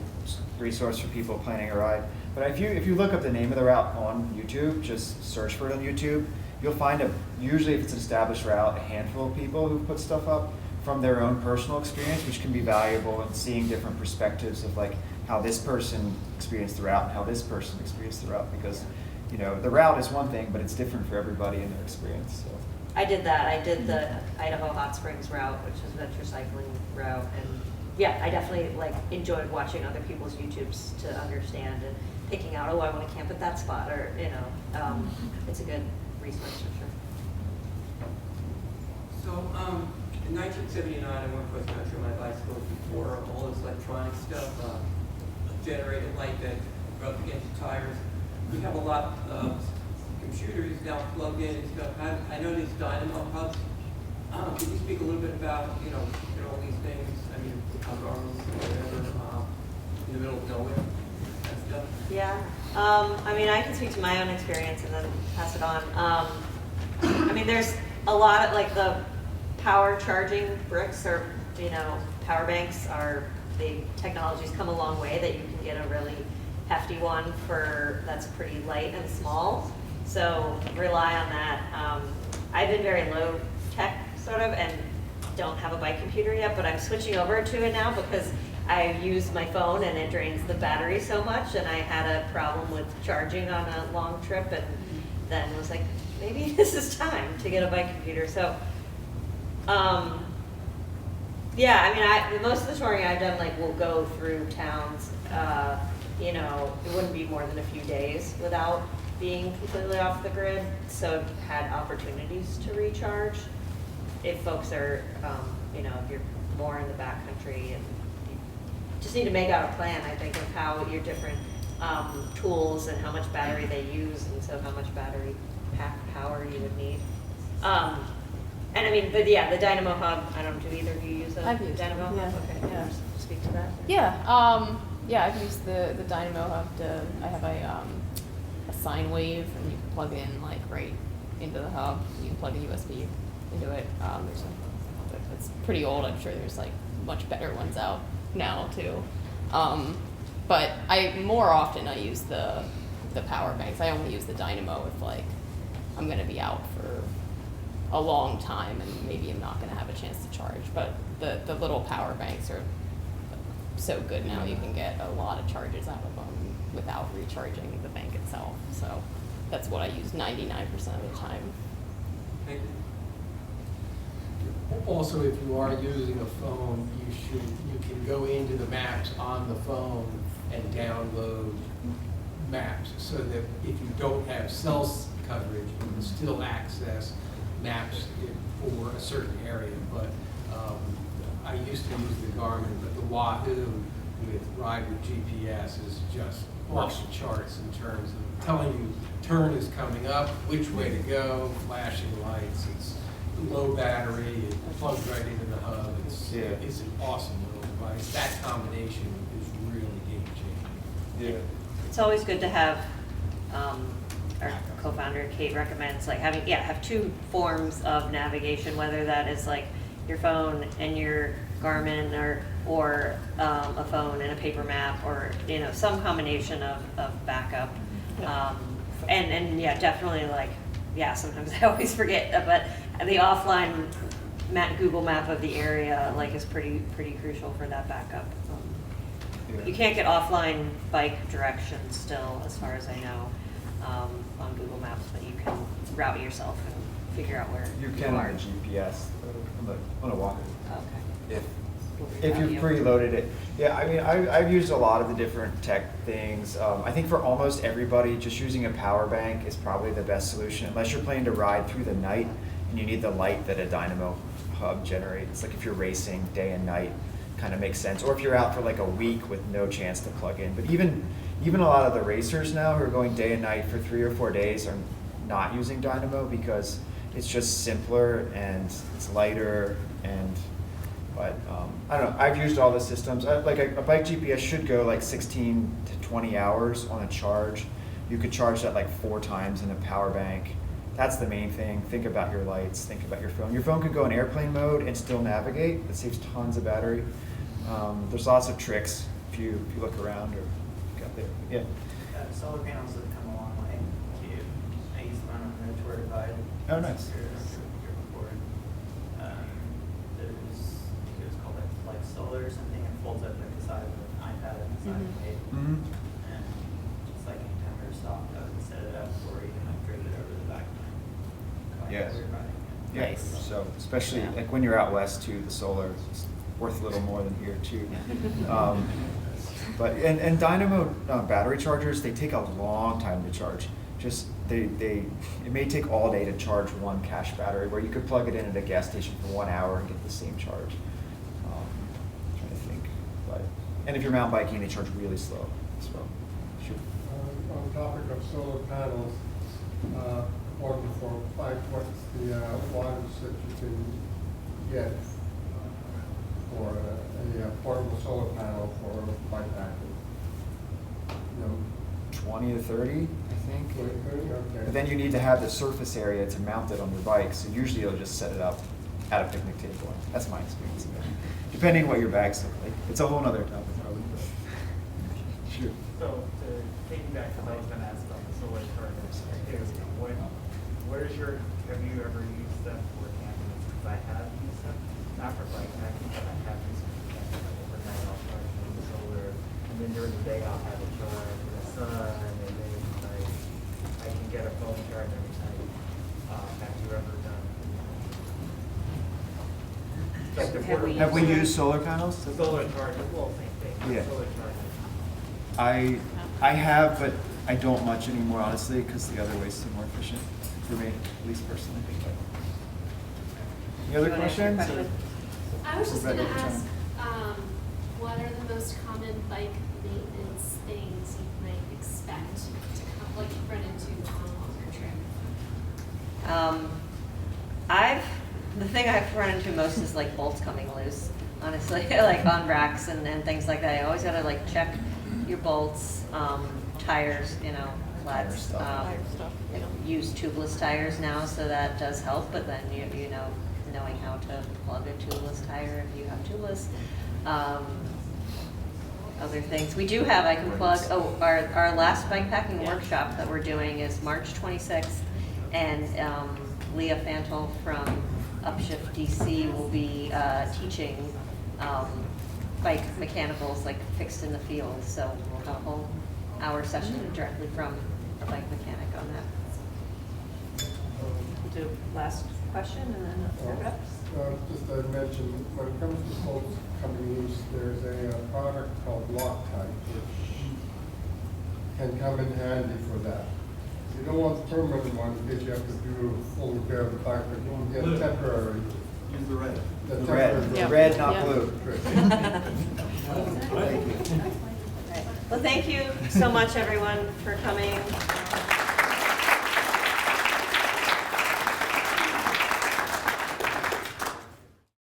resource for people planning a ride. But if you look up the name of the route on YouTube, just search for it on YouTube, you'll find usually if it's an established route, a handful of people who've put stuff up from their own personal experience, which can be valuable in seeing different perspectives of like how this person experienced the route and how this person experienced the route, because you know, the route is one thing, but it's different for everybody in their experience. So. I did that. I did the Idaho Hot Springs route, which is a venture cycling route, and yeah, I definitely like enjoyed watching other people's YouTubes to understand and picking out, oh, I want to camp at that spot, or you know, it's a good resource for sure. So, in 1979, I went cross country on my bicycle before all this electronic stuff, generated light that rubbed against the tires. We have a lot of computers now plugged in and stuff. I know these dynamo hubs. Could you speak a little bit about, you know all these things? I mean, algorithms, whatever, in the middle of nowhere and stuff. Yeah. I mean, I can speak to my own experience and then pass it on. I mean, there's a lot of like the power charging bricks or you know power banks are the technology's come a long way that you can get a really hefty one that's pretty light and small. So rely on that. I've been very low tech sort of and don't have a bike computer yet, but I'm switching over to it now because I use my phone and it drains the battery so much, and I had a problem with charging on a long trip, and then was like, maybe this is time to get a bike computer. So yeah, I mean, most of the touring I've done, like, will go through towns. You know, it wouldn't be more than a few days without being completely off the grid. So I've had opportunities to recharge. If folks are, you know, if you're more in the backcountry, and you just need to make out a plan, I think, of how your different tools and how much battery they use, and so how much battery pack power you would need. And I mean, but yeah, the Dynamo Hub, I don't know, do either of you use a I've used Dynamo it, Hub? yeah. Okay, Yeah. speak to that. Yeah, I've used the Dynamo Hub I have a sine wave, and you can plug in like right into the hub. You can plug a USB into it. It's pretty old. I'm sure there's like much better ones out now too. But more often I use the power banks. I only use the Dynamo if like I'm gonna be out for a long time and maybe I'm not gonna have a chance to charge. But the little power banks are so good now. You can get a lot of charges out of them without recharging the bank itself. So that's what I use 99% of the time. Thank you. Also, if you are using a phone, you can go into the maps on the phone and download maps, so that if you don't have cell coverage, you can still access maps for a certain area. But I used to use the Garmin, but the Wahoo with Ride with GPS is just off the charts in terms of telling you turn is coming up, which way to go, flashing lights. It's low battery, it plugs right into the hub. It's an awesome little device. That combination is really game changing. Yeah. It's always good to have, our co-founder Kate recommends like have two forms of navigation, whether that is like your phone and your Garmin, or a phone and a paper map, or you know some combination of backup. And yeah, definitely like sometimes I always forget, but the offline Google map of the area like is pretty crucial for that backup. You can't get offline bike directions still, as far as I know, on Google Maps, but you can route yourself and figure out where you can are. on the GPS on a walker. Okay. If you've preloaded it. Yeah, I mean, I've used a lot of the different tech things. I think for almost everybody, just using a power bank is probably the best solution, unless you're planning to ride through the night and you need the light that a Dynamo Hub generates. Like if you're racing day and night, kind of makes sense. Or if you're out for like a week with no chance to plug in. But even even a lot of the racers now who are going day and night for 3 or 4 days are not using Dynamo because it's just simpler and it's lighter but I don't know, I've used all the systems. Like a bike GPS should go like 16 to 20 hours on a charge. You could charge that like 4 times in a power bank. That's the main thing. Think about your lights, think about your phone. Your phone could go in airplane mode and still navigate. It saves tons of battery. There's lots of tricks if you look around or got there. Yeah. Solar panels have come a long way too. I used one on the Tour Divide. Oh, nice. It was called like solar or something. It folds up like the side of an iPad and the side of it. Mhm. And it's like anytime you're stopped, I would set it up, or you can like drag it over the back of my car. Yes. while you're riding it. Yeah. Nice. So especially Yeah. like when you're out west too, the solar is worth a little more than here too. But and Dynamo battery chargers, they take a long time to charge. Just it may take all day to charge one cache battery, where you could plug it in at a gas station for 1 hour and get the same charge. Trying to think, and if you're mountain biking, they charge really slow as well. Sure. On the topic of solar panels, according for bike, what's the wattage that you can get for a portable solar panel for bike packing? You know, 20 to 30, I think. 20, 30? Okay. But then you need to have the surface area to mount it on your bike, so usually you'll just set it up at a picnic table. That's my experience of it. Depending what your bags look like. It's a whole nother topic probably. Sure. So to piggyback, because I was going to ask about the solar chargers, have you ever used them for camping? Because I have used them, not for bike packing, but I have used them for camping. Like overnight I'll charge them with solar, and then during the day I'll have it charge in the sun, and then like I can get a phone charge every night. Have you ever done? Like the portable- Have we used solar panels? The solar charger, well, same thing. Yeah. Solar charger. I have, but I don't much anymore, honestly, because the other ways seem more efficient for me, at least personally. Any other You wanna ask your questions? question? I was just Rebecca, gonna China. ask, what are the most common bike maintenance things you might expect to like run into on a longer trip? The thing I've run into most is like bolts coming loose, honestly, like on racks and things like that. I always gotta like check your bolts, tires, flats. stuff. Tire stuff, yeah. Use tubeless tires now, so that does help, but then knowing how to plug a tubeless tire if you have tubeless. Other things, we do have, I can plug, our last bikepacking workshop that we're doing is March 26th, and Leah Fantle from Upshift DC will be teaching bike mechanicals like fixed in the field, so we'll have a whole hour session directly from a bike mechanic on that. Do last question and then wrap it up. Just I mentioned, when it comes to bolts coming loose, there's a product called Loctite, which can come in handy for that. You don't want the permanent one because you have to do a full repair of the bike, but you can get a temporary. Use the red. The red, not blue. Well, thank you so much, everyone, for coming.